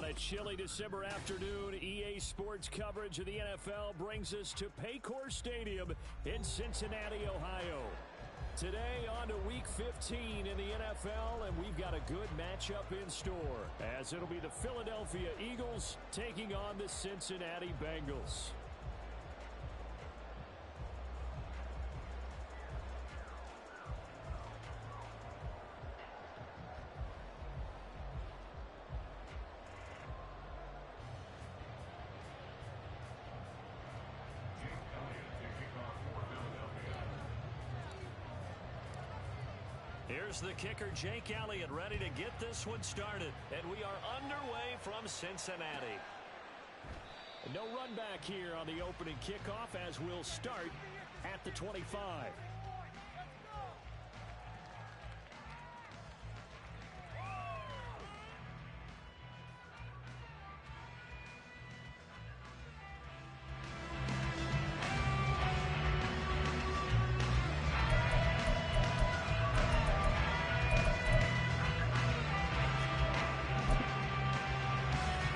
a chilly December afternoon, EA Sports coverage of the NFL brings us to Paycor Stadium in Cincinnati, Ohio. Today on to Week 15 in the NFL, and we've got a good matchup in store, as it'll be the Philadelphia Eagles taking on the Cincinnati Bengals. Here's the kicker, Jake Elliott, ready to get this one started. And we are underway from Cincinnati. No run back here on the opening kickoff as we'll start at the 25.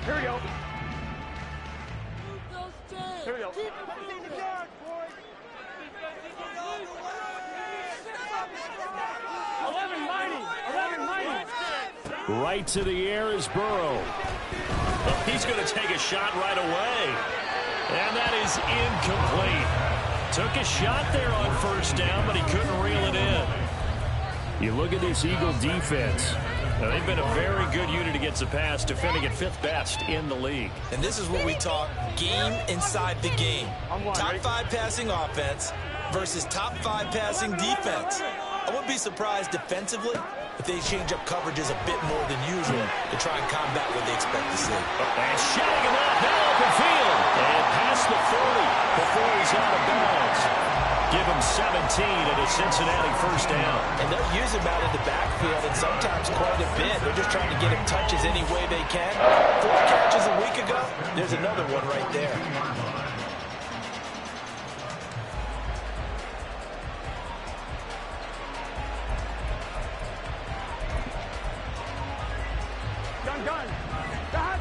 Here we go. Here we go. Right to the air is Burrow. Well, he's going to take a shot right away. And that is incomplete. Took a shot there on first down, but he couldn't reel it in. You look at this Eagle defense. Now, they've been a very good unit against the pass, defending at 5th best in the league. And this is what we talk, game inside the game. Top 5 passing offense versus top 5 passing defense. I wouldn't be surprised defensively if they change up coverages a bit more than usual to try and combat what they expect to see. And shooting him out now open field. And past the 40 before he's out of bounds. Give him 17 at a Cincinnati first down. And they'll use him out in the backfield, and sometimes quite a bit. They're just trying to get him touches any way they can. 4 catches a week ago. There's another one right there. Done.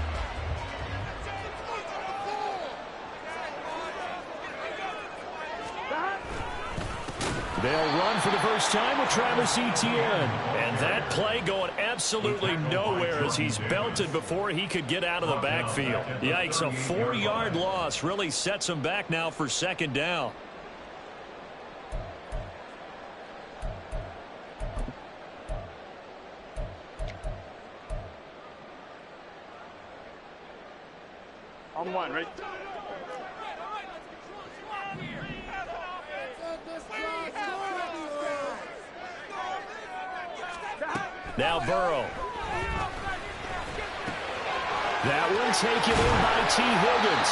They'll run for the first time with Travis Etienne. And that play going absolutely nowhere as he's belted before he could get out of the backfield. Yikes, a 4-yard loss really sets him back now for second down. On one, right? Now Burrow. That one taken in by T. Higgins.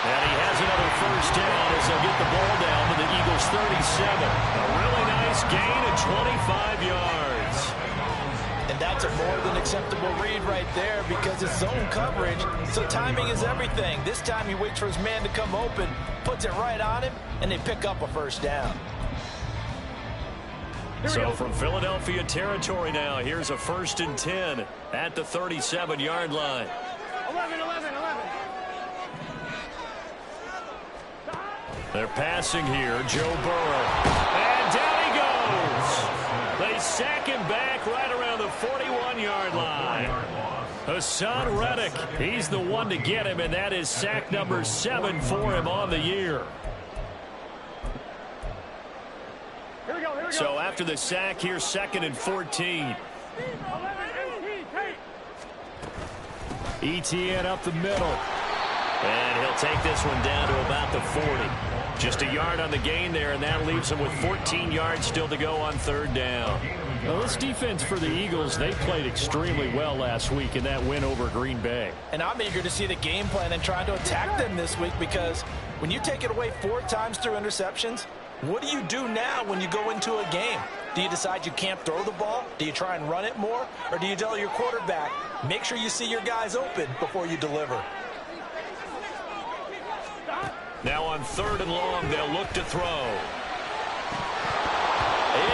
And he has another first down as they'll get the ball down to the Eagles' 37. A really nice gain of 25 yards. And that's a more than acceptable read right there because it's zone coverage, so timing is everything. This time he waits for his man to come open, puts it right on him, and they pick up a first down. So from Philadelphia territory now, here's a 1st and 10 at the 37-yard line. 11. They're passing here, Joe Burrow. And down he goes. They sack him back right around the 41-yard line. Hassan Reddick, he's the one to get him, and that is sack number 7 for him on the year. Here we go. So after the sack, here's 2nd and 14. Etienne up the middle. And he'll take this one down to about the 40. Just a yard on the gain there, and that leaves him with 14 yards still to go on 3rd down. Well, this defense for the Eagles, they played extremely well last week in that win over Green Bay. And I'm eager to see the game plan and trying to attack them this week because when you take it away 4 times through interceptions, what do you do now when you go into a game? Do you decide you can't throw the ball? Do you try and run it more? Or do you tell your quarterback, make sure you see your guys open before you deliver? Now on 3rd and long, they'll look to throw.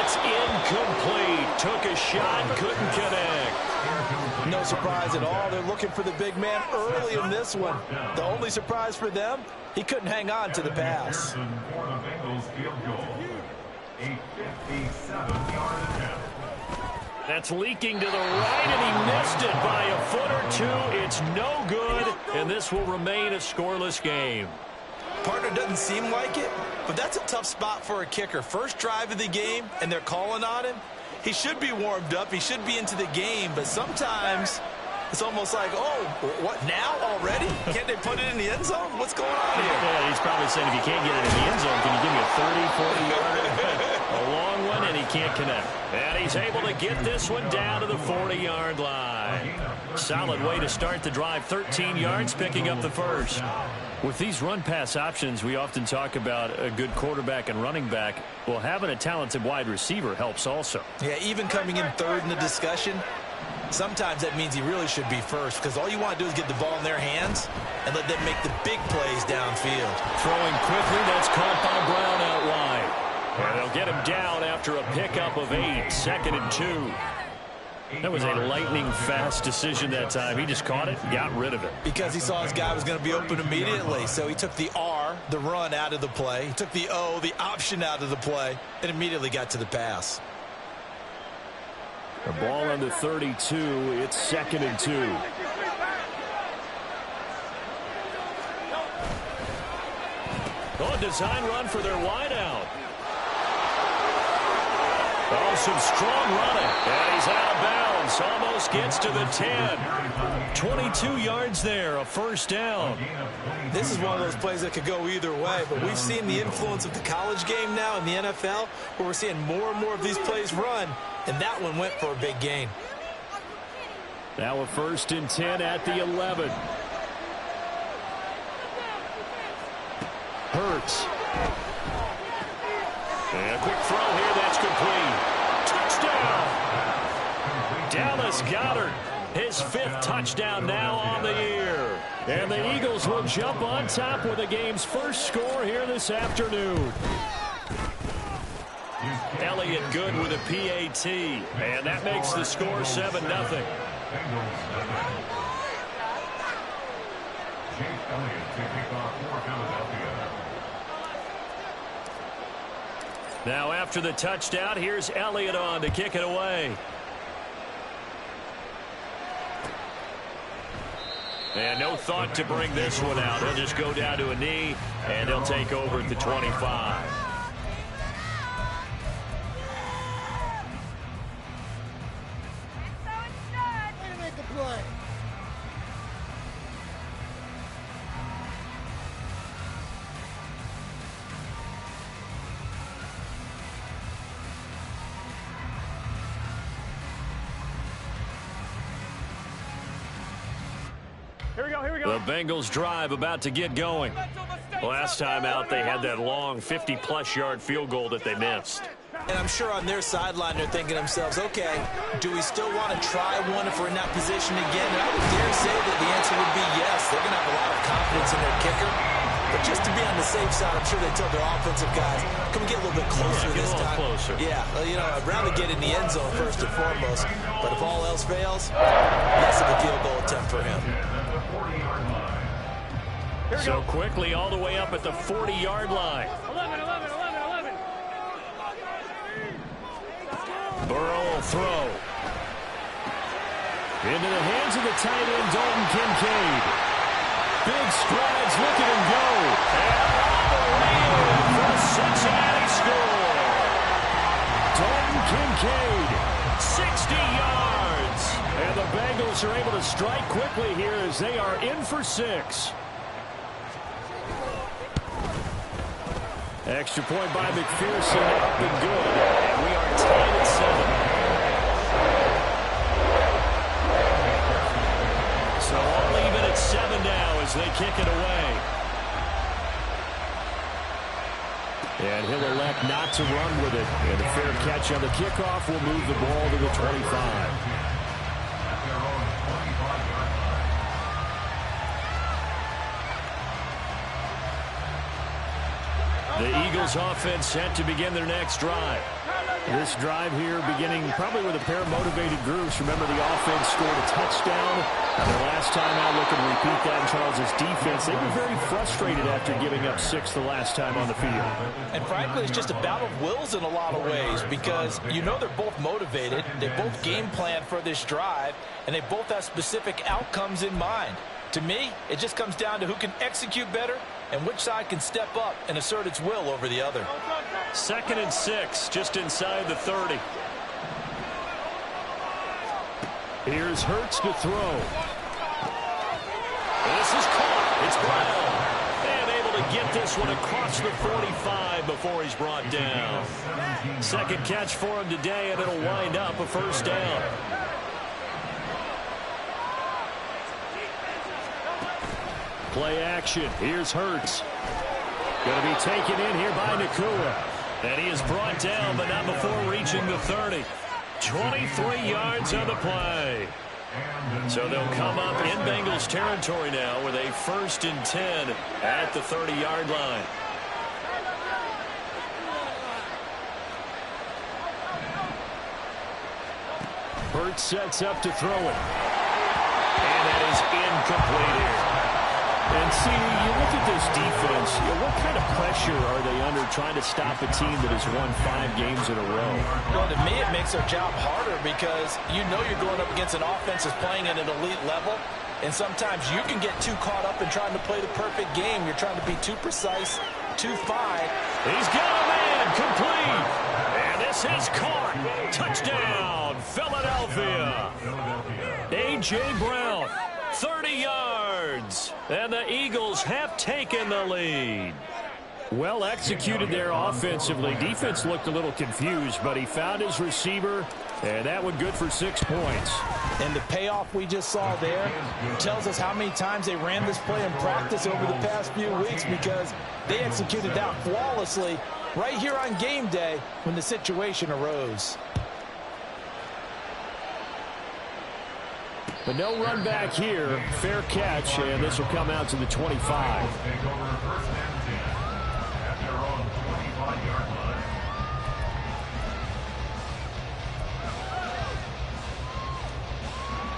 It's incomplete. Took a shot, couldn't connect. No surprise at all. They're looking for the big man early in this one. The only surprise for them, he couldn't hang on to the pass. For the Bengals field goal. A 57-yard attempt. That's leaking to the right, and he missed it by a foot or two. It's no good, and this will remain a scoreless game. Partner doesn't seem like it, but that's a tough spot for a kicker. First drive of the game, and they're calling on him. He should be warmed up. He should be into the game, but sometimes it's almost like, oh, what, now already? Can't they put it in the end zone? What's going on here? Yeah, he's probably saying, if you can't get it in the end zone, can you give me a 30, 40-yarder? A long one, and he can't connect. And he's able to get this one down to the 40-yard line. Solid way to start the drive. 13 yards, picking up the first. With these run-pass options, we often talk about a good quarterback and running back. Well, having a talented wide receiver helps also. Yeah, even coming in third in the discussion, sometimes that means he really should be first, because all you want to do is get the ball in their hands and let them make the big plays downfield. Throwing quickly, that's caught by Brown out wide. And they'll get him down after a pickup of 8, 2nd and 2. That was a lightning-fast decision that time. He just caught it, got rid of it. Because he saw his guy was going to be open immediately. So he took the R, the run, out of the play. He took the O, the option, out of the play, and immediately got to the pass. The ball on the 32. It's 2nd and 2. Oh, design run for their wideout. Oh, some strong running. And he's out of bounds. Almost gets to the 10. 22 yards there, a first down. This is one of those plays that could go either way, but we've seen the influence of the college game now in the NFL, where we're seeing more and more of these plays run, and that one went for a big gain. Now a 1st and 10 at the 11. Hurts. And a quick throw here, that's complete. Touchdown! Dallas Goedert, his 5th touchdown now on the year. And the Eagles will jump on top with the game's first score here this afternoon. Elliott good with a PAT, and that makes the score 7-0. Now after the touchdown, here's Elliott on to kick it away. And no thought to bring this one out. He'll just go down to a knee, and he'll take over at the 25. The Bengals drive about to get going. Last time out, they had that long 50-plus yard field goal that they missed. And I'm sure on their sideline they're thinking to themselves, okay, do we still want to try one if we're in that position again? And I would dare say that the answer would be yes. They're going to have a lot of confidence in their kicker. But just to be on the safe side, I'm sure they told their offensive guys, can we get a little bit closer this time? Closer. Yeah, well, you know, I'd rather get in the end zone first and foremost. But if all else fails, less of a field goal attempt for him. So quickly all the way up at the 40-yard line. 11. Burrow will throw. Into the hands of the tight end, Dalton Kincaid. Big strides, look at him go. And all the way in for a Cincinnati score. Dalton Kincaid, 60 yards. And the Bengals are able to strike quickly here as they are in for 6. Extra point by McPherson, up and good. And we are tied at 7. So all even at 7 now as they kick it away. And he'll elect not to run with it. And a fair catch on the kickoff will move the ball to the 25. The Eagles offense set to begin their next drive. This drive here beginning probably with a pair of motivated groups. Remember, the offense scored a touchdown. And the last time out, looking to repeat that in Charles' defense. They were very frustrated after giving up 6 the last time on the field. And frankly, it's just a battle of wills in a lot of ways because you know they're both motivated. They both game plan for this drive, and they both have specific outcomes in mind. To me, it just comes down to who can execute better and which side can step up and assert its will over the other. 2nd and 6, just inside the 30. Here's Hurts to throw. This is caught. It's Brown. And able to get this one across the 45 before he's brought down. 2nd catch for him today, and it'll wind up a 1st down. Play action. Here's Hurts. Going to be taken in here by Nakua. And he is brought down, but not before reaching the 30. 23 yards on the play. So they'll come up in Bengals territory now with a 1st and 10 at the 30-yard line. Hurts sets up to throw it. And that is incomplete here. And see, you look at this defense, what kind of pressure are they under trying to stop a team that has won 5 games in a row? Well, to me, it makes their job harder because you know you're going up against an offense that's playing at an elite level, and sometimes you can get too caught up in trying to play the perfect game. You're trying to be too precise, too fine. He's got a man, complete. And this is caught. Touchdown, Philadelphia. A.J. Brown. 30 yards, and the Eagles have taken the lead. Well executed there offensively. Defense looked a little confused, but he found his receiver, and that one good for 6 points. And the payoff we just saw there tells us how many times they ran this play in practice over the past few weeks because they executed that flawlessly right here on game day when the situation arose. But no run back here. Fair catch, and this will come out to the 25.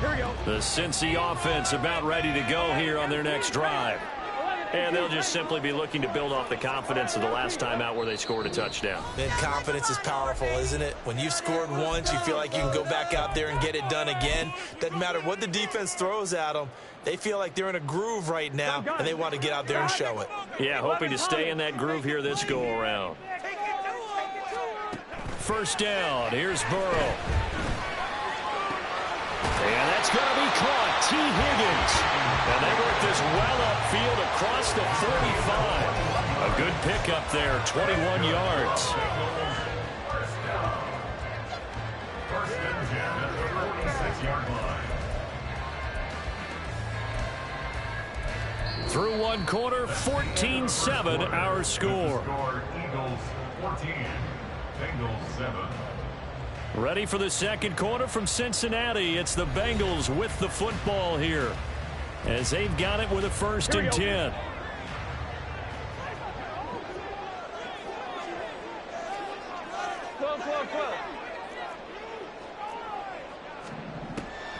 Here we go. The Cincy offense about ready to go here on their next drive. And they'll just simply be looking to build off the confidence of the last time out where they scored a touchdown. Man, confidence is powerful, isn't it? When you've scored once, you feel like you can go back out there and get it done again. Doesn't matter what the defense throws at them. They feel like they're in a groove right now, and they want to get out there and show it. Yeah, hoping to stay in that groove here this go-around. 1st down. Here's Burrow. And that's going to be caught. T. Higgins. And they work this well upfield across the 45. A good pickup there, 21 yards. Through one quarter, 14-7 our score. Eagles 14, Bengals 7. Ready for the 2nd quarter from Cincinnati. It's the Bengals with the football here as they've got it with a 1st and 10.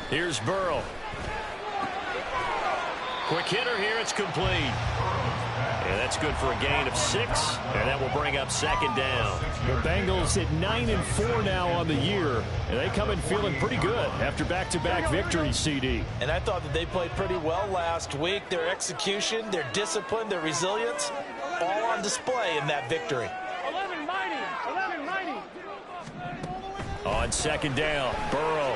Here's Burrow. Quick hitter here. It's complete. And that's good for a gain of 6, and that will bring up 2nd down. The Bengals at 9-4 now on the year, and they come in feeling pretty good after back-to-back victories, CD. And I thought that they played pretty well last week. Their execution, their discipline, their resilience, all on display in that victory. 11 mighty. 11 mighty. On 2nd down, Burrow.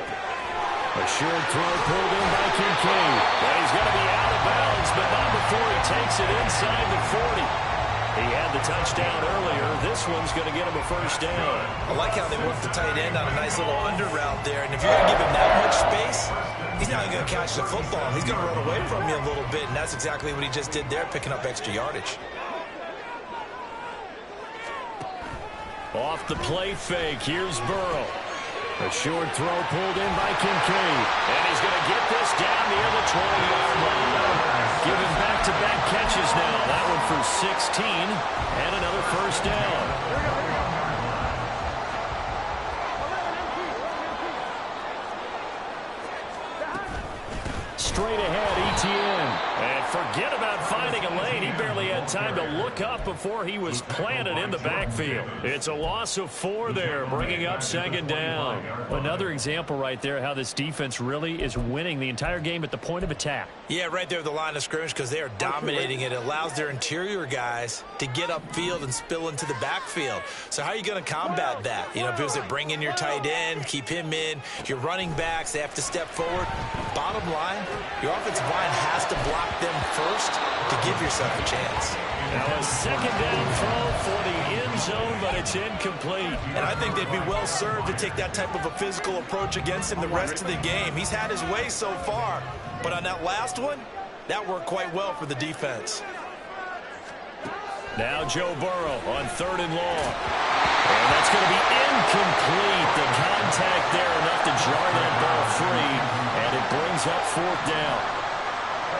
A short throw pulled in by Kincaid. And he's going to be out of bounds, but not before he takes it inside the 40. He had the touchdown earlier. This one's going to get him a 1st down. I like how they worked the tight end on a nice little under route there. And if you're going to give him that much space, he's not going to catch the football. He's going to run away from you a little bit, and that's exactly what he just did there, picking up extra yardage. Off the play fake, here's Burrow. A short throw pulled in by Kincaid. And he's going to get this down near the 20-yard line. Giving back-to-back catches now. That one for 16 and another 1st down. straight ahead, Etienne. And forget about finding a lane. He barely had time to look up before he was planted in the backfield. It's a loss of 4 there, bringing up second down. Another example right there how this defense really is winning the entire game at the point of attack. Yeah, right there at the line of scrimmage because they are dominating it. It allows their interior guys to get upfield and spill into the backfield. So how are you going to combat that? You know, because they bring in your tight end, keep him in. Your running backs, they have to step forward. Bottom line, your offensive line has to block them first to give yourself a chance. Now a second down throw for the end zone, but it's incomplete. And I think they'd be well served to take that type of a physical approach against him the rest of the game. He's had his way so far, but on that last one, that worked quite well for the defense. Now Joe Burrow on 3rd and long. And that's going to be incomplete. The contact there enough to jar that ball free, and it brings up 4th down.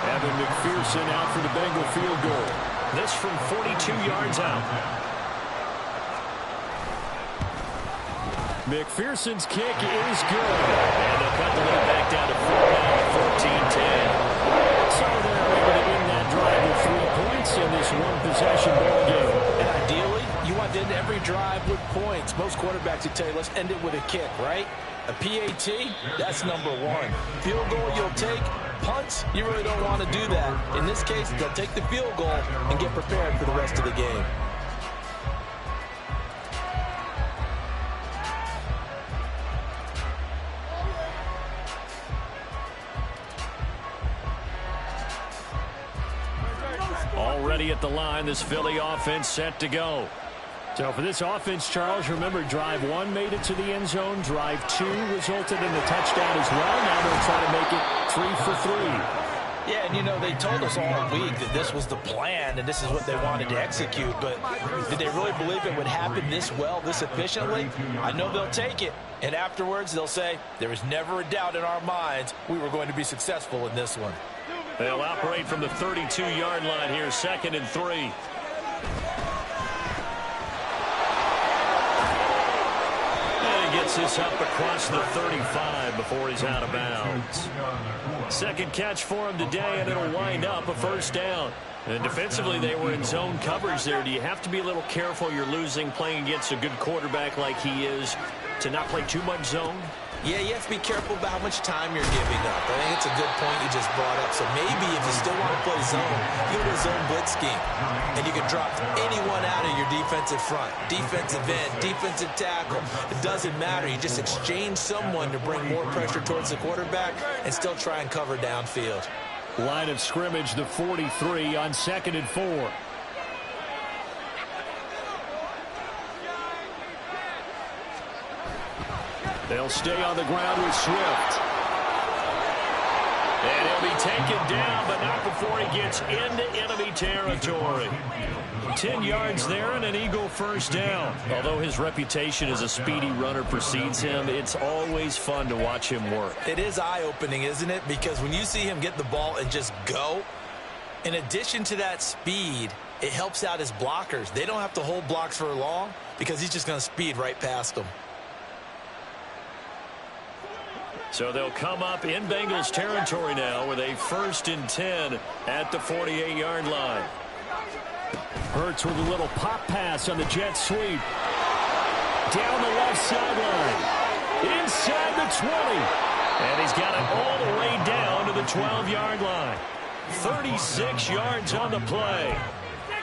Evan McPherson out for the Bengal field goal. This from 42 yards out. McPherson's kick is good. And they'll cut the lead back down to 14-10. So they're able to end that drive with 3 points in this one-possession ball game. And ideally, you want to end every drive with points. Most quarterbacks would tell you, let's end it with a kick, right? A PAT, that's number 1. Field goal you'll take. Punts, you really don't want to do that. In this case, they'll take the field goal and get prepared for the rest of the game. Already at the line, this Philly offense set to go. So for this offense, Charles, remember drive 1 made it to the end zone. Drive 2 resulted in the touchdown as well. Now they'll try to make it 3 for 3. Yeah, and you know, they told us all week that this was the plan and this is what they wanted to execute, but did they really believe it would happen this well, this efficiently? I know they'll take it, and afterwards they'll say, there was never a doubt in our minds we were going to be successful in this one. They'll operate from the 32-yard line here, 2nd and 3. Gets this up across the 35 before he's out of bounds. Second catch for him today, and it'll wind up a 1st down. And defensively, they were in zone coverage there. Do you have to be a little careful you're losing playing against a good quarterback like he is to not play too much zone? Yeah, you have to be careful about how much time you're giving up. I think it's a good point you just brought up. So maybe if you still want to play zone, you go to a zone blitz scheme. And you can drop anyone out of your defensive front. Defensive end, defensive tackle. It doesn't matter. You just exchange someone to bring more pressure towards the quarterback and still try and cover downfield. Line of scrimmage, the 43 on 2nd and 4. They'll stay on the ground with Swift. And he'll be taken down, but not before he gets into enemy territory. 10 yards there and an Eagle 1st down. Although his reputation as a speedy runner precedes him, it's always fun to watch him work. It is eye-opening, isn't it? Because when you see him get the ball and just go, in addition to that speed, it helps out his blockers. They don't have to hold blocks for long because he's just going to speed right past them. So they'll come up in Bengals territory now with a 1st and 10 at the 48-yard line. Hurts with a little pop pass on the jet sweep. Down the left sideline. Inside the 20. And he's got it all the way down to the 12-yard line. 36 yards on the play.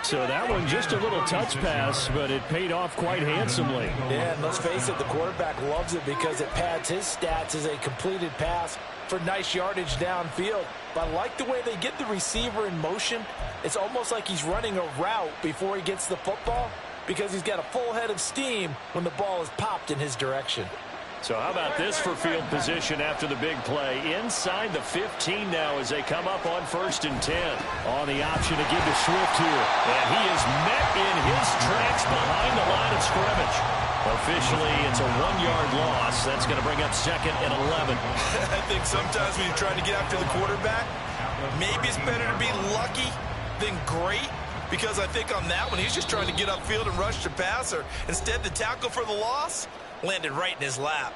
So that one just a little touch pass, but it paid off quite handsomely. Yeah, and let's face it, the quarterback loves it because it pads his stats as a completed pass for nice yardage downfield. But I like the way they get the receiver in motion. It's almost like he's running a route before he gets the football because he's got a full head of steam when the ball is popped in his direction. So how about this for field position after the big play? Inside the 15 now as they come up on 1st and 10. On the option to give to Swift here. And he is met in his tracks behind the line of scrimmage. Officially, it's a 1-yard loss. That's going to bring up 2nd and 11. I think sometimes when you're trying to get after the quarterback, maybe it's better to be lucky than great. Because I think on that one, he's just trying to get upfield and rush the passer. Instead, the tackle for the loss landed right in his lap.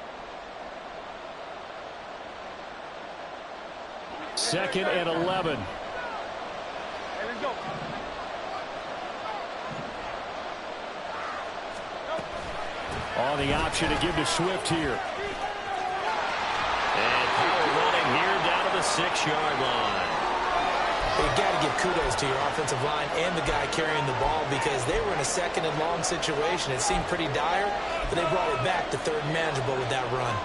2nd and 11. Hey, let's go. On the option to give to Swift here. And power running here down to the 6-yard line. You got to give kudos to your offensive line and the guy carrying the ball because they were in a 2nd and long situation. It seemed pretty dire, but they brought it back to 3rd and manageable with that run.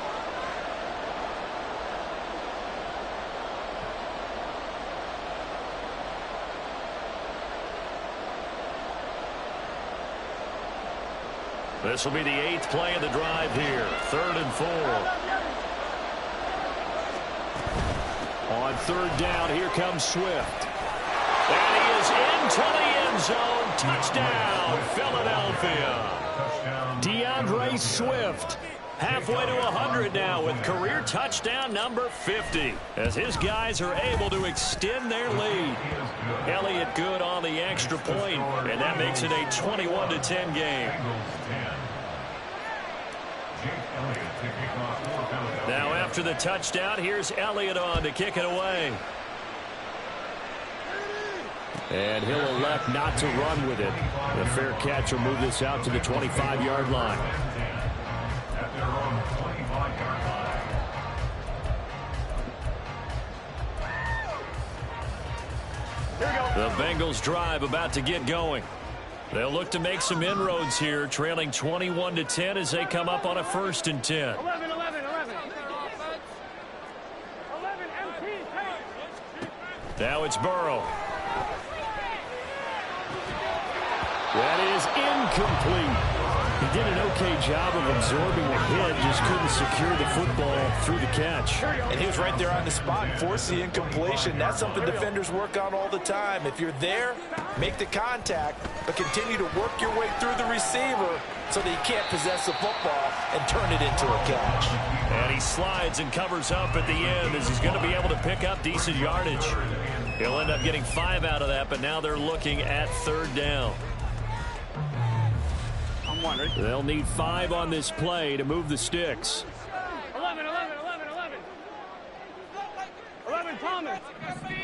This will be the 8th play of the drive here. 3rd and 4. On 3rd down, here comes Swift. And he is into the end zone. Touchdown, Philadelphia. DeAndre Swift. Halfway to 100 now with career touchdown number 50. As his guys are able to extend their lead. Elliott good on the extra point, and that makes it a 21-10 game. Now after the touchdown, here's Elliott on to kick it away. And he'll elect not to run with it. The fair catch will move this out to the 25-yard line. The Bengals drive about to get going. They'll look to make some inroads here, trailing 21-10 as they come up on a 1st and 10. 11, 11, 11. 11, MT, now it's Burrow. That is incomplete. He did an okay job of absorbing the hit, just couldn't secure the football through the catch. And he was right there on the spot and forced the incompletion. That's something defenders work on all the time. If you're there, make the contact, but continue to work your way through the receiver so that he can't possess the football and turn it into a catch. And he slides and covers up at the end as he's going to be able to pick up decent yardage. He'll end up getting 5 out of that, but now they're looking at 3rd down. They'll need 5 on this play to move the sticks. 11, 11, 11, 11. 11, Thomas. 11,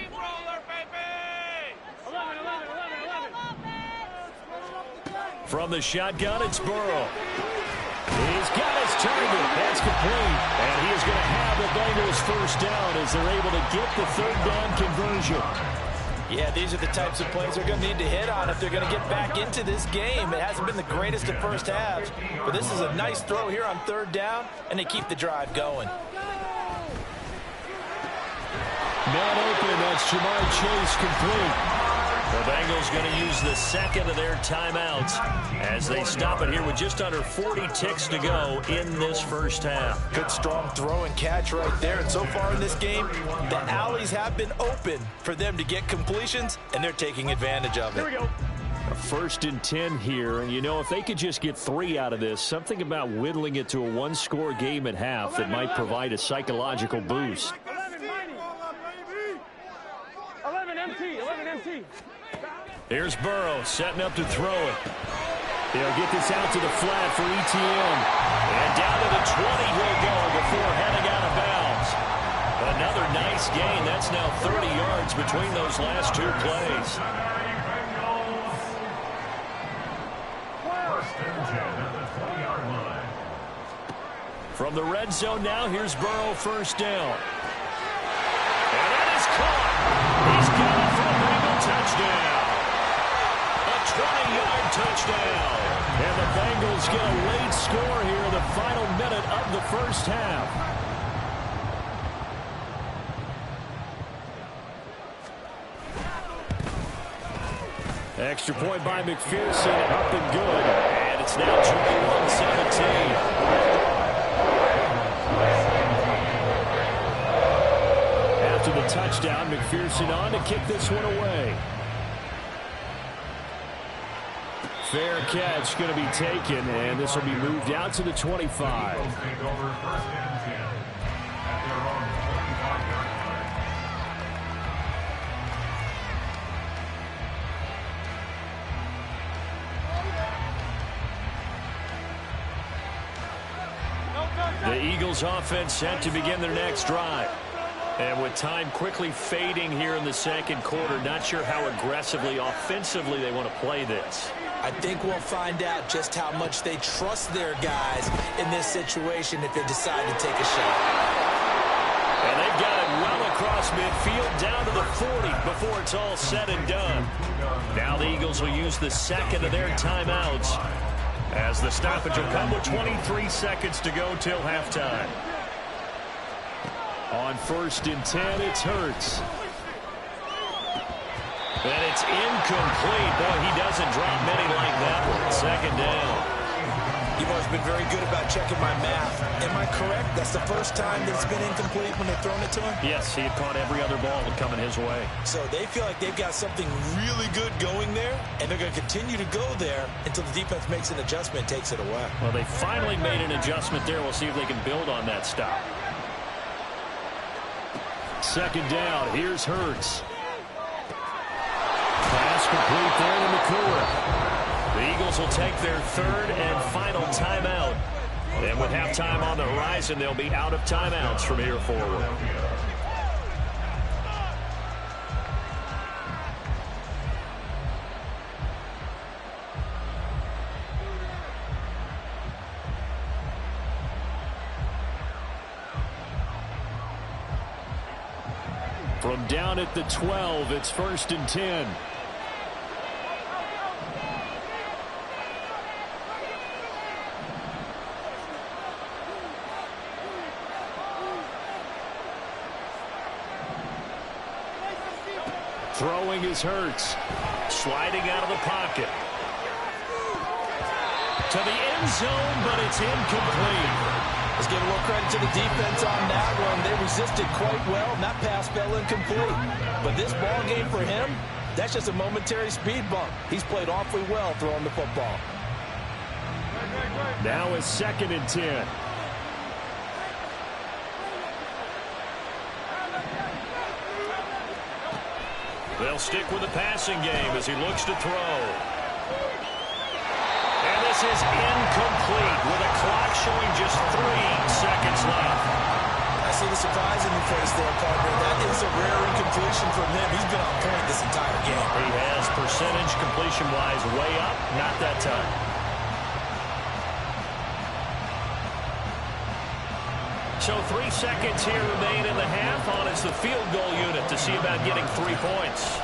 11, 11, 11. From the shotgun, it's Burrow. He's got his target. That's complete. And he is going to have the Bengals 1st down as they're able to get the 3rd down conversion. Yeah, these are the types of plays they're going to need to hit on if they're going to get back into this game. It hasn't been the greatest of first halves, but this is a nice throw here on 3rd down, and they keep the drive going. Man open, that's Jamar Chase complete. The Bengals going to use the 2nd of their timeouts as they stop it here with just under 40 ticks to go in this 1st half. Good strong throw and catch right there. And so far in this game, the alleys have been open for them to get completions, and they're taking advantage of it. Here we go. A 1st and 10 here, and you know, if they could just get 3 out of this, something about whittling it to a 1-score game at half that might provide a psychological boost. 11, mighty. 11, MT, 11, MT. Here's Burrow setting up to throw it. They'll get this out to the flat for ETN. And down to the 20 he'll go before heading out of bounds. Another nice gain. That's now 30 yards between those last 2 plays. From the red zone now, here's Burrow 1st down. And that is caught. He's got it for a Bengal touchdown. A 20-yard touchdown. And the Bengals get a late score here in the final minute of the 1st half. Extra point by McPherson, up and good. And it's now 21-17. After the touchdown, McPherson on to kick this one away. Fair catch going to be taken, and this will be moved out to the 25. The Eagles offense set to begin their next drive. And with time quickly fading here in the second quarter, not sure how aggressively, offensively they want to play this. I think we'll find out just how much they trust their guys in this situation if they decide to take a shot. And they've got it well across midfield down to the 40 before it's all said and done. Now the Eagles will use the second of their timeouts as the stoppage will come with 23 seconds to go till halftime. On 1st and 10, it's Hurts. And it's incomplete. Boy, he doesn't drop many like that one. Second down. You've always been very good about checking my math. Am I correct? That's the first time that it's been incomplete when they've thrown it to him? Yes, he had caught every other ball coming his way. So they feel like they've got something really good going there, and they're going to continue to go there until the defense makes an adjustment and takes it away. Well, they finally made an adjustment there. We'll see if they can build on that stop. Second down. Here's Hurts. Pass complete there to McCoy. The Eagles will take their third and final timeout. And with halftime on the horizon, they'll be out of timeouts from here forward. From down at the 12, it's 1st and 10. Throwing is Hurts. Sliding out of the pocket. To the end zone, but it's incomplete. Let's give a little credit to the defense on that one. They resisted quite well, and that pass fell incomplete. But this ball game for him, that's just a momentary speed bump. He's played awfully well throwing the football. Now it's 2nd and 10. They'll stick with the passing game as he looks to throw. And this is incomplete with a clock showing just 3 seconds left. I see the surprise in your face there, partner. That is a rare incompletion from him. He's been on point this entire game. He has percentage completion-wise way up, not that time. So 3 seconds here remain in the half on it's the field goal unit to see about getting 3 points.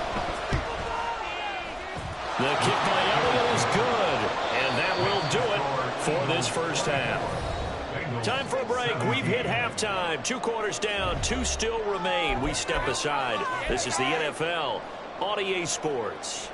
The kick by Elliott is good, and that will do it for this first half. Time for a break. We've hit halftime. 2 quarters down, 2 still remain. We step aside. This is the NFL on EA Sports.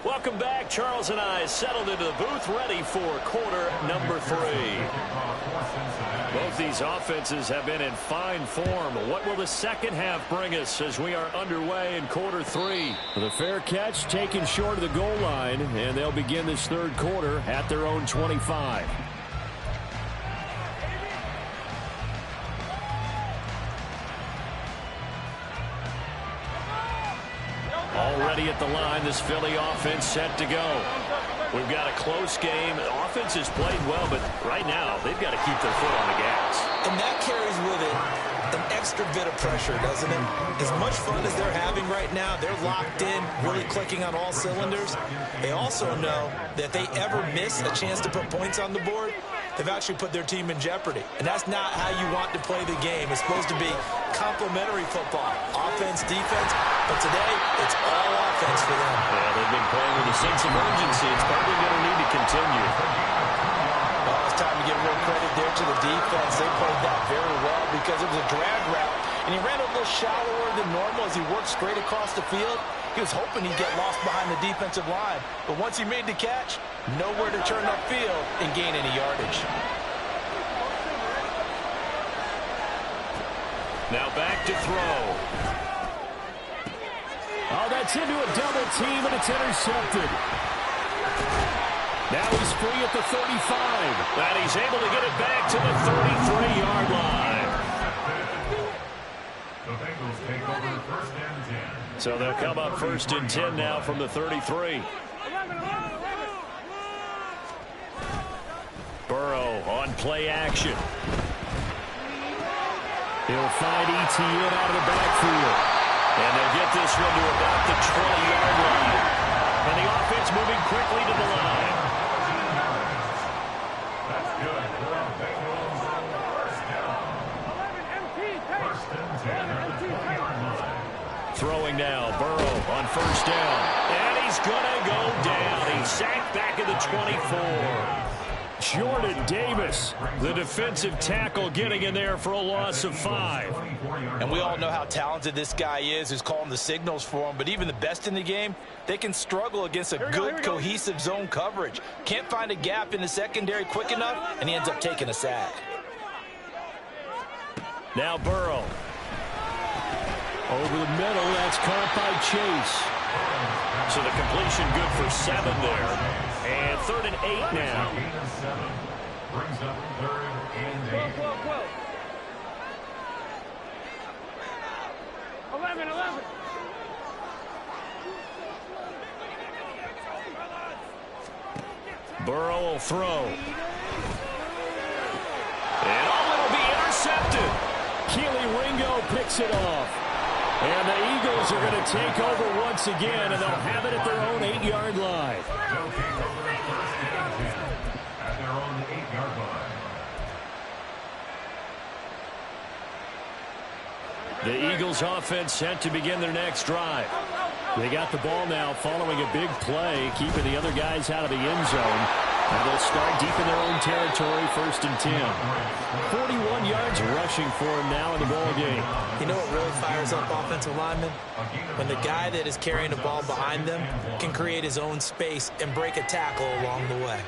Welcome back. Charles and I settled into the booth ready for quarter number 3. Both these offenses have been in fine form. What will the second half bring us as we are underway in quarter 3? The fair catch taken short of the goal line, and they'll begin this third quarter at their own 25. Already at the line, this Philly offense set to go. We've got a close game. The offense has played well, but right now they've got to keep their foot on the gas. And that carries with it an extra bit of pressure, doesn't it? As much fun as they're having right now, they're locked in, really clicking on all cylinders. They also know that if they ever miss a chance to put points on the board, they've actually put their team in jeopardy. And that's not how you want to play the game. It's supposed to be complementary football, offense, defense. But today, it's all offense for them. Yeah, they've been playing with a sense of urgency. It's probably going to need to continue. Well, it's time to give a little credit there to the defense. They played that very well because it was a drag route. And he ran a little shallower than normal as he worked straight across the field. He was hoping he'd get lost behind the defensive line. But once he made the catch, nowhere to turn upfield and gain any yardage. Now back to throw. Oh, Gets into a double team, and it's intercepted. Now he's free at the 35. And he's able to get it back to the 33-yard line. The Bengals take over first and 10. So they'll come up first and 10 now from the 33. Burrow on play action. He'll find ETN out of the backfield. And they'll get this one to about the 20-yard line. And the offense moving quickly to the line. That's good for the Bengals on first down. First and 10 at the 20-yard line. Throwing now, Burrow on first down. And he's going to go down. He's sacked back at the 24. Jordan Davis, the defensive tackle, getting in there for a loss of 5. And we all know how talented this guy is, who's calling the signals for him. But even the best in the game, they can struggle against a good, cohesive zone coverage. Can't find a gap in the secondary quick enough, and he ends up taking a sack. Now Burrow. Over the middle, that's caught by Chase. So the completion good for 7 there. And 3rd and 8 now. Brings up 3rd and 8. 11. Burrow will throw. And it'll be intercepted. Keely Ringo picks it off. And the Eagles are going to take over once again, and they'll have it at their own 8-yard line. They'll take over first and 10 at their own 8-yard line. The Eagles offense set to begin their next drive. They got the ball now following a big play, keeping the other guys out of the end zone. And they'll start deep in their own territory, 1st and 10. 41 yards rushing for him now in the ball game. You know what really fires up offensive linemen? When the guy that is carrying the ball behind them can create his own space and break a tackle along the way.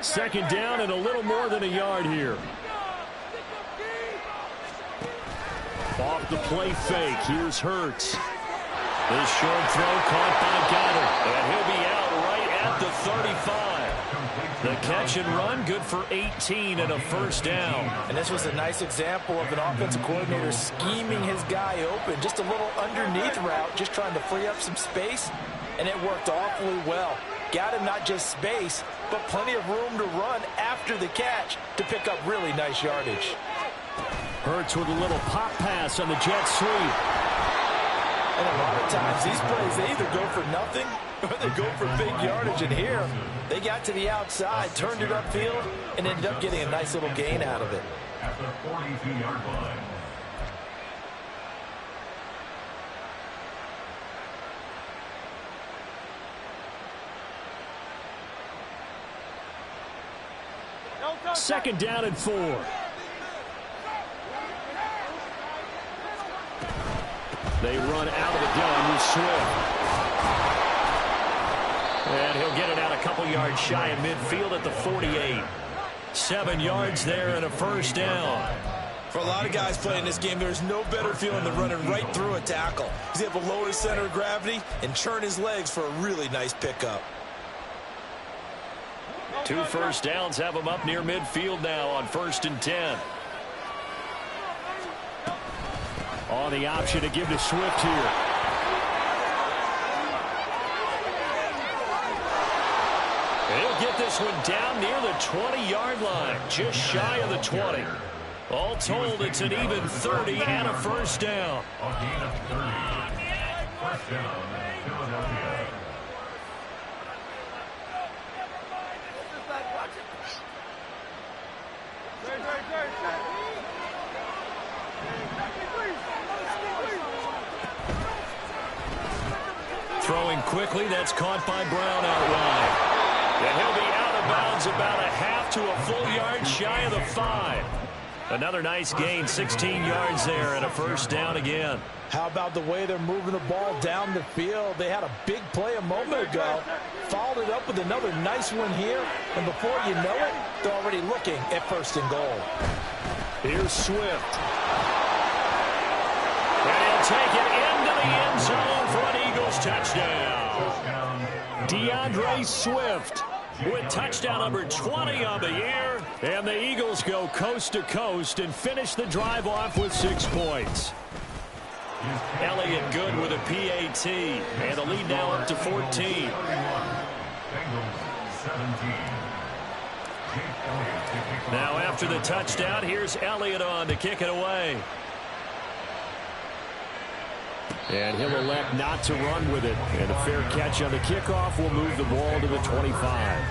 2nd down and a little more than a yard here. Off the play fake. Here's Hurts. This short throw caught by Goddard. And he'll be out right at the 35. The catch and run good for 18 and a 1st down. And this was a nice example of an offensive coordinator scheming his guy open. Just a little underneath route, just trying to free up some space. And it worked awfully well. Got him not just space, but plenty of room to run after the catch to pick up really nice yardage. Hurts with a little pop pass on the jet sweep. And a lot of times these plays, they either go for nothing or they go for big yardage. And here, they got to the outside, turned it upfield, and ended up getting a nice little gain out of it. At the 42-yard line. Second down and 4. They run out of the gun with Swift. And he'll get it out a couple yards shy of midfield at the 48. 7 yards there and a 1st down. For a lot of guys playing this game, there's no better feeling than running right through a tackle. He's able to lower his center of gravity and churn his legs for a really nice pickup. 2 1st downs have him up near midfield now on 1st and 10. On the option to give to Swift here. He'll get this one down near the 20-yard line, just shy of the 20. All told, it's an even 30 and a 1st down. A gain of 30. 1st down, Philadelphia. Throwing quickly, that's caught by Brown out wide. And he'll be out of bounds about a half to a full yard shy of the 5. Another nice gain, 16 yards there and a 1st down again. How about the way they're moving the ball down the field? They had a big play a moment ago, followed it up with another nice one here, and before you know it, they're already looking at 1st and goal. Here's Swift. And he'll take it into the end zone for an Eagles touchdown. DeAndre Swift with touchdown number 20 on the year. And the Eagles go coast to coast and finish the drive off with 6 points. Elliott good with a PAT. And the lead now up to 14. Now after the touchdown, here's Elliott on to kick it away. And he'll elect not to run with it. And a fair catch on the kickoff will move the ball to the 25.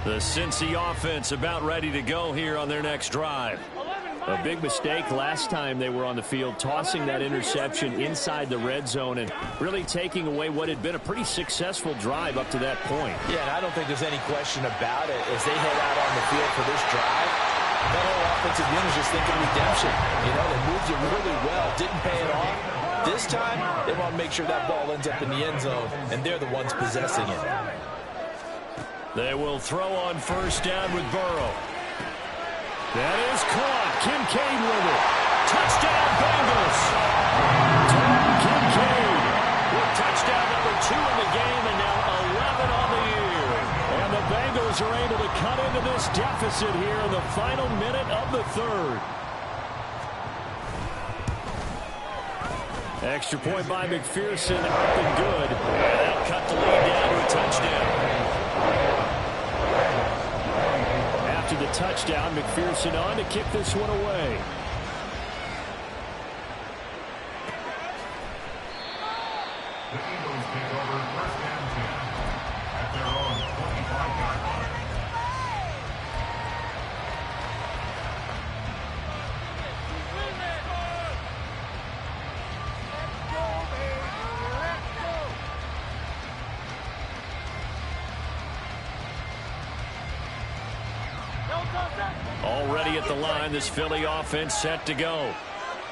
The Cincy offense about ready to go here on their next drive. A big mistake last time they were on the field, tossing that interception inside the red zone and really taking away what had been a pretty successful drive up to that point. Yeah, and I don't think there's any question about it. As they head out on the field for this drive, that whole offensive unit is just thinking redemption. You know, they moved it really well, didn't pay it off. This time, they want to make sure that ball ends up in the end zone, and they're the ones possessing it. They will throw on first down with Burrow. That is caught. Kincaid with it. Touchdown, Bengals. Tom Kincaid with touchdown number 2 in the game and now 11 on the year. And the Bengals are able to cut into this deficit here in the final minute of the third. Extra point by McPherson, up and good. And that cut the lead down to a touchdown. After the touchdown, McPherson on to kick this one away. The Eagles take over first and 10 at their own 25-yard line. Already at the line, this Philly offense set to go.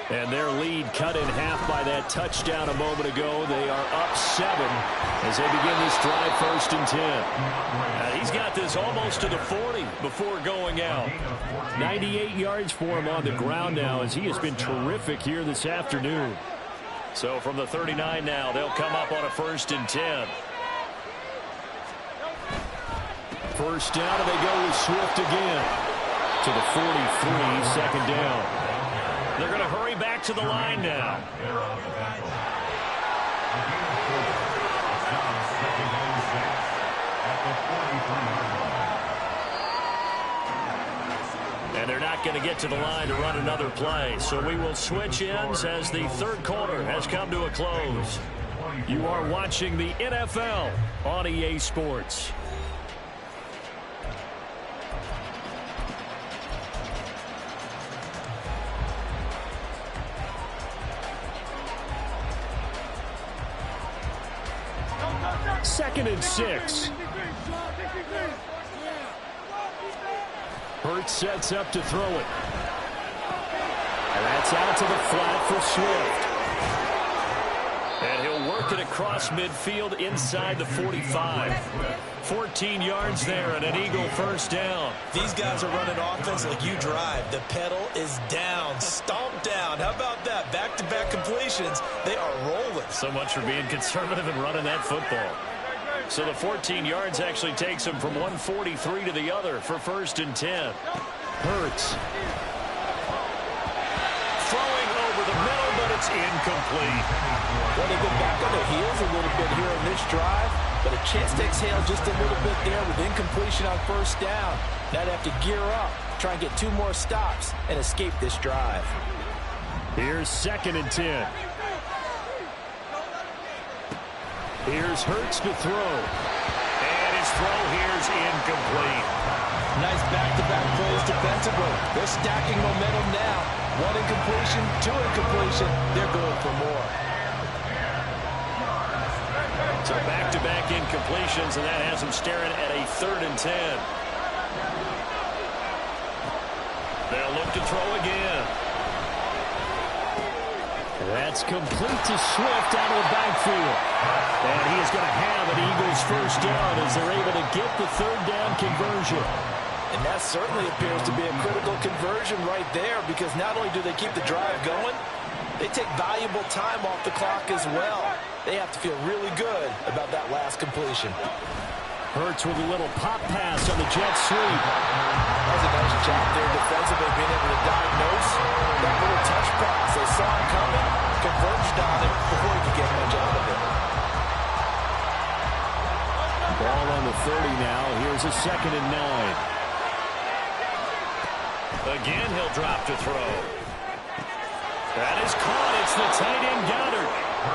And their lead cut in half by that touchdown a moment ago. They are up 7 as they begin this drive first and 10. He's got this almost to the 40 before going out. 98 yards for him on the ground now as he has been terrific here this afternoon. So from the 39 now, they'll come up on a first and 10. First down, and they go with Swift again. To the 43, second down. They're going to hurry back to the line now. And they're not going to get to the line to run another play. So we will switch ends as the third quarter has come to a close. You are watching the NFL on EA Sports. Second and 6. Hurts sets up to throw it. And that's out to the flat for Swift. And he'll work it across midfield inside the 45. 14 yards there and an Eagle first down. These guys are running offense like you drive. The pedal is down, stomped down. How about that? Back-to-back completions. They are rolling. So much for being conservative and running that football. So the 14 yards actually takes him from 143 to the other for first and 10. Hurts. Throwing over the middle, but it's incomplete. Well, they go back on their heels a little bit here in this drive, but a chance to exhale just a little bit there with incompletion on first down. Now they have to gear up, try and get 2 more stops, and escape this drive. Here's second and 10. Here's Hurts to throw. And his throw here's incomplete. Nice back-to-back plays defensively. They're stacking momentum now. 1 incompletion, 2 incompletion. They're going for more. So back-to-back incompletions, and that has them staring at a third and 10. They'll look to throw again. That's complete to Swift out of the backfield. And he is going to have an Eagles first down as they're able to get the third down conversion. And that certainly appears to be a critical conversion right there, because not only do they keep the drive going, they take valuable time off the clock as well. They have to feel really good about that last completion. Hurts with a little pop pass on the jet sweep. That was a nice job there defensively, being able to diagnose that little touch pass. They saw him coming, converged on it before he could get much out of it. Ball on the 30 now. Here's a 2nd and 9. Again, he'll drop to throw. That is caught. It's the tight end Goddard.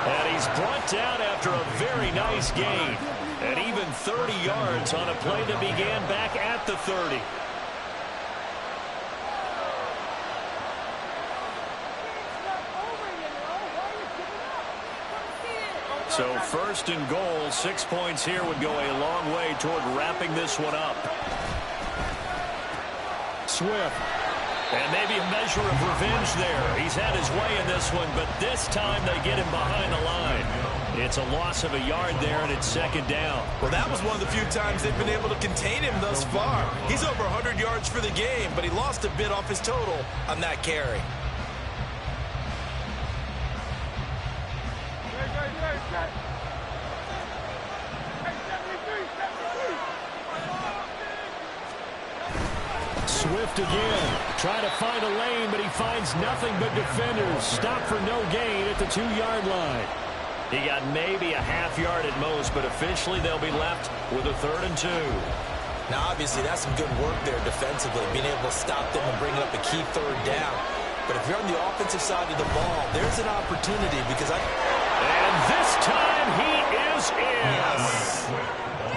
And he's brought down after a very nice gain. And even 30 yards on a play that began back at the 30. So 1st and goal, 6 points here would go a long way toward wrapping this one up. Swift. And maybe a measure of revenge there. He's had his way in this one, but this time they get him behind the line. It's a loss of a yard there, and it's 2nd down. Well, that was one of the few times they've been able to contain him thus far. He's over 100 yards for the game, but he lost a bit off his total on that carry. Swift again, trying to find a lane, but he finds nothing but defenders. Stop for no gain at the 2-yard line. He got maybe a half yard at most, but officially they'll be left with a 3rd and 2. Now, obviously, that's some good work there defensively, being able to stop them and bring up a key 3rd down. But if you're on the offensive side of the ball, there's an opportunity because And this time he is in. Yes.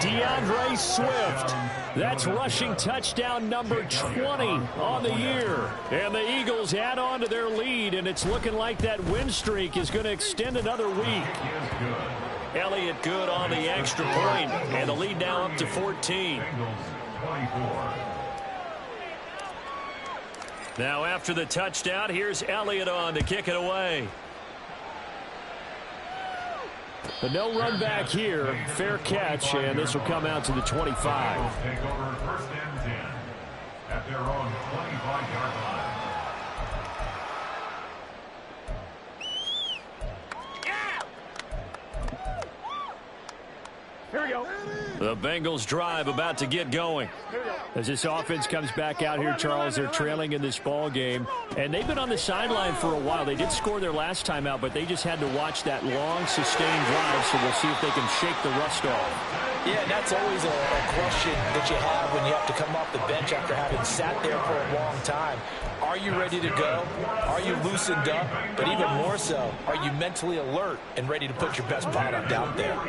DeAndre Swift. That's rushing touchdown number 20 on the year. And the Eagles add on to their lead, and it's looking like that win streak is going to extend another week. Elliott good on the extra point, and the lead now up to 14. Now after the touchdown, here's Elliott on to kick it away. But no run back here. Fair catch, and this will come out to the 25. Take over 1st and 10 at their own 25-yard line. Here we go. The Bengals drive about to get going. As this offense comes back out here, Charles, they're trailing in this ball game. And they've been on the sideline for a while. They did score their last time out, but they just had to watch that long, sustained drive, so we'll see if they can shake the rust off. Yeah, and that's always a question that you have when you have to come off the bench after having sat there for a long time. Are you ready to go? Are you loosened up? But even more so, are you mentally alert and ready to put your best product out there?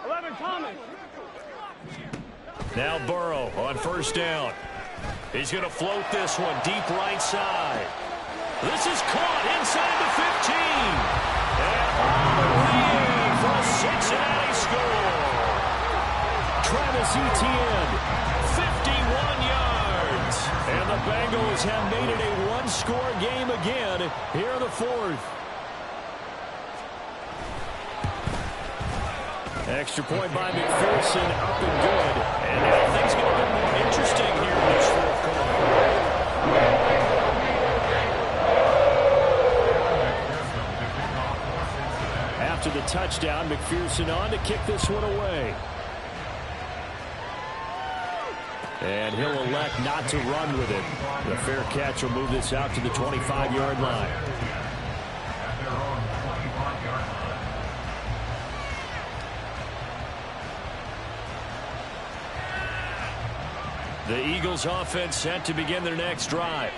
11, Thomas. Now Burrow on 1st down. He's going to float this one deep right side. This is caught inside the 15. And all the way in for a Cincinnati score. Travis Etienne, 51 yards. And the Bengals have made it a one-score game again here in the 4th. Extra point by McPherson, up and good. And now things get a bit more interesting here in this 4th quarter. After the touchdown, McPherson on to kick this one away. And he'll elect not to run with it. The fair catch will move this out to the 25-yard line. The Eagles offense set to begin their next drive.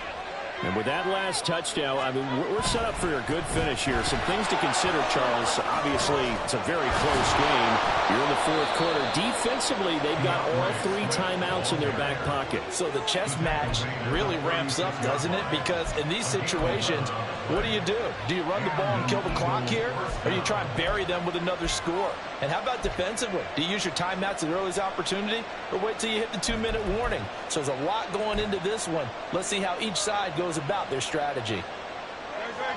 And with that last touchdown, I mean, we're set up for a good finish here. Some things to consider, Charles. Obviously, it's a very close game. You're in the 4th quarter. Defensively, they've got all 3 timeouts in their back pocket. So the chess match really ramps up, doesn't it? Because in these situations, What do? Do you run the ball and kill the clock here? Or do you try and bury them with another score? And how about defensively? Do you use your timeouts at the earliest opportunity? Or wait till you hit the 2-minute warning? So there's a lot going into this one. Let's see how each side goes about their strategy.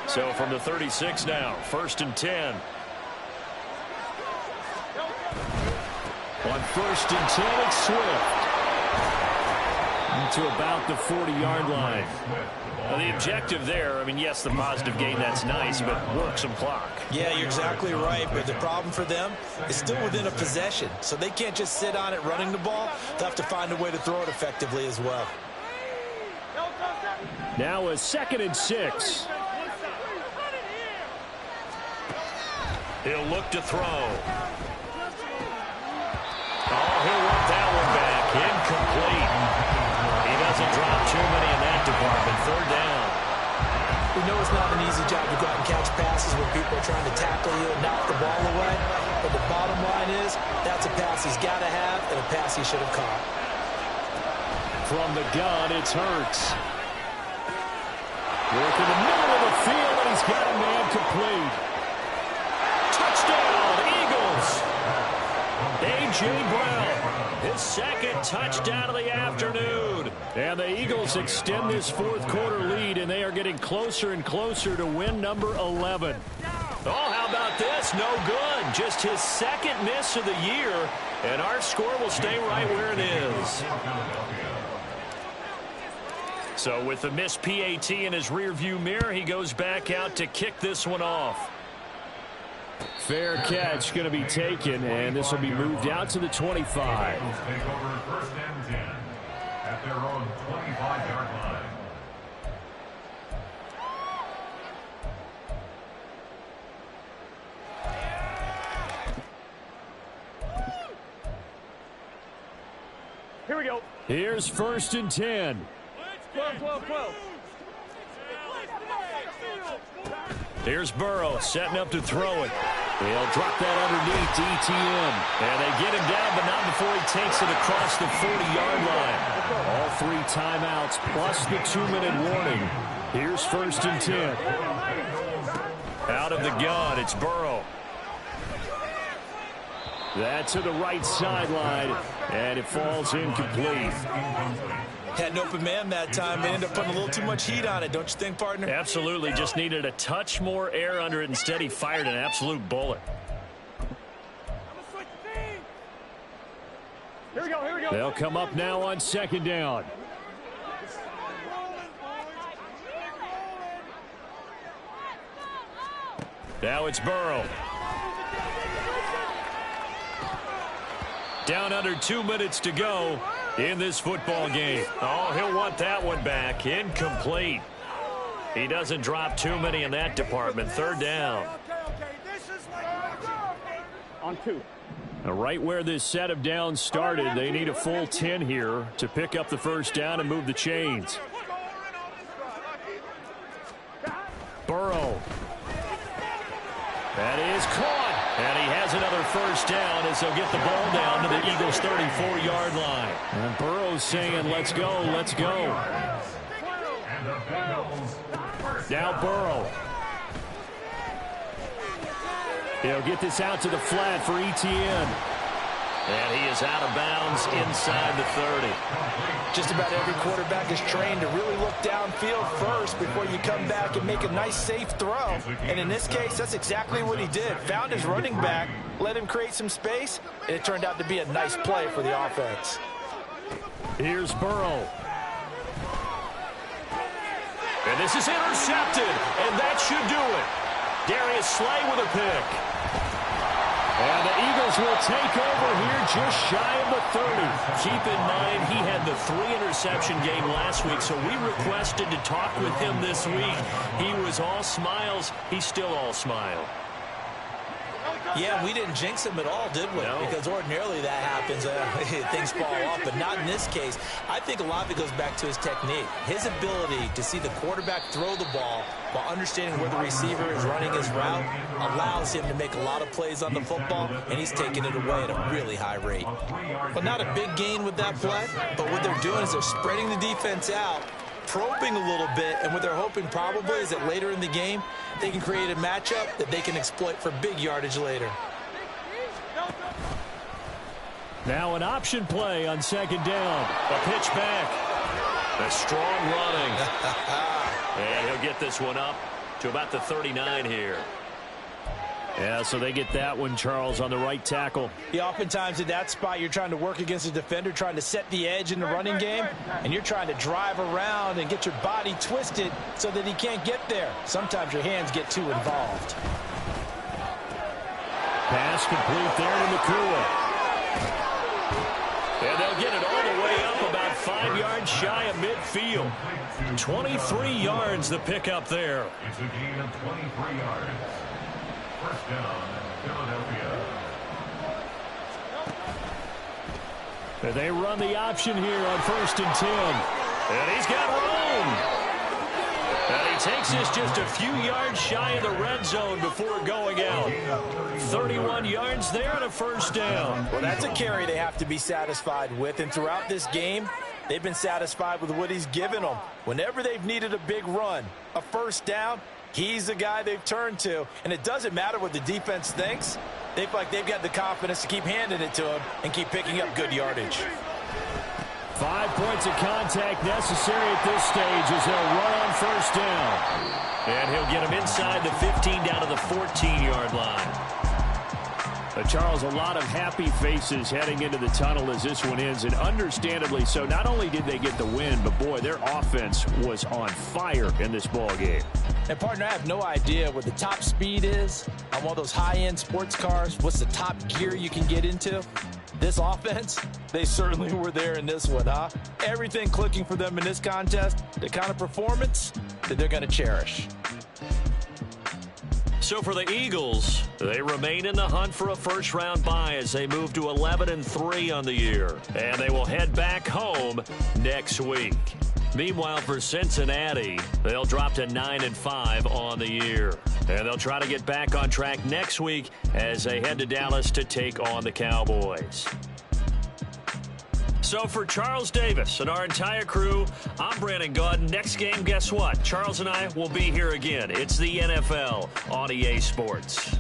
So from the 36 now, 1st and 10. On 1st and 10, it's Swift. To about the 40-yard line. Well, the objective there, I mean, yes, the positive gain, that's nice, but work some clock. Yeah, you're exactly right, but the problem for them is still within a possession, so they can't just sit on it running the ball. They'll have to find a way to throw it effectively as well. Now a 2nd and 6. He'll look to throw. Oh, he'll want that one back. Incomplete. He doesn't drop too many in that department. 3rd down. We know it's not an easy job to go out and catch passes when people are trying to tackle you and knock the ball away. But the bottom line is that's a pass he's got to have and a pass he should have caught. From the gun, it's Hurts. Work in the middle of the field, and he's got a man complete. Touchdown, Eagles. A.J. Brown, his 2nd touchdown of the afternoon. And the Eagles extend this 4th quarter lead, and they are getting closer and closer to win number 11. Oh, how about this? No good. Just his 2nd miss of the year, and our score will stay right where it is. So with the missed PAT in his rearview mirror, he goes back out to kick this one off. Fair catch going to be taken, and this will be moved out to the 25. Take over 1st and 10 at their own 25-yard line. Here we go. Here's 1st and 10. 12. Here's Burrow setting up to throw it. He'll drop that underneath to ETN. And they get him down, but not before he takes it across the 40-yard line. All 3 timeouts plus the 2-minute warning. Here's 1st and 10. Out of the gun, it's Burrow. That to the right sideline, and it falls incomplete. Had an open man that time, but ended up putting a little too much heat on it, don't you think, partner? Absolutely. Just needed a touch more air under it. Instead, he fired an absolute bullet. Here we go. They'll come up now on 2nd down. Now it's Burrow. Down under 2 minutes to go in this football game. Oh, he'll want that one back. Incomplete. He doesn't drop too many in that department. 3rd down. On 2. Now, right where this set of downs started, they need a full 10 here to pick up the 1st down and move the chains. Burrow. That is caught. And he has another 1st down as they'll get the ball down to the Eagles' 34-yard line. And Burrow's saying, let's go, let's go. Now Burrow. He'll get this out to the flat for ETN. And he is out of bounds inside the 30. Just about every quarterback is trained to really look downfield first before you come back and make a nice, safe throw. And in this case, that's exactly what he did. Found his running back, let him create some space, and it turned out to be a nice play for the offense. Here's Burrow. And this is intercepted, and that should do it. Darius Slay with a pick. And the Eagles will take over here just shy of the 30. Keep in mind, he had the 3-interception game last week, so we requested to talk with him this week. He was all smiles. He's still all smile. Yeah, we didn't jinx him at all, did we? No. Because ordinarily that happens. Things fall off, but not in this case. I think a lot of it goes back to his technique. His ability to see the quarterback throw the ball while understanding where the receiver is running his route allows him to make a lot of plays on the football, and he's taking it away at a really high rate. But not a big gain with that play, but what they're doing is they're spreading the defense out, probing a little bit, and what they're hoping probably is that later in the game, they can create a matchup that they can exploit for big yardage later. Now an option play on second down. A pitch back. A strong running. And he'll get this one up to about the 39 here. Yeah, so they get that one, Charles, on the right tackle. Yeah, oftentimes in that spot, you're trying to work against a defender, trying to set the edge in the running game, and you're trying to drive around and get your body twisted so that he can't get there. Sometimes your hands get too involved. Pass complete there to McCool. And they'll get it all the way up about 5 yards shy of midfield. 23 yards the pickup there. It's a gain of 23 yards. First down, Philadelphia. They run the option here on 1st and 10. And he's got room. And he takes this just a few yards shy of the red zone before going out. 31 yards there and a first down. Well, that's a carry they have to be satisfied with. And throughout this game, they've been satisfied with what he's given them. Whenever they've needed a big run, a first down, he's the guy they've turned to. And it doesn't matter what the defense thinks. They feel like they've got the confidence to keep handing it to him and keep picking up good yardage. 5 points of contact necessary at this stage as they'll run on first down. And he'll get him inside the 15 down to the 14-yard line. Charles, a lot of happy faces heading into the tunnel as this one ends, and understandably so. Not only did they get the win, but boy, their offense was on fire in this ball game. And partner, I have no idea what the top speed is on one of those high-end sports cars. What's the top gear you can get into? This offense, they certainly were there in this one, huh? Everything clicking for them in this contest, the kind of performance that they're going to cherish. So for the Eagles, they remain in the hunt for a first-round bye as they move to 11-3 on the year. And they will head back home next week. Meanwhile, for Cincinnati, they'll drop to 9-5 on the year. And they'll try to get back on track next week as they head to Dallas to take on the Cowboys. So for Charles Davis and our entire crew, I'm Brandon Gaudin. Next game, guess what? Charles and I will be here again. It's the NFL on EA Sports.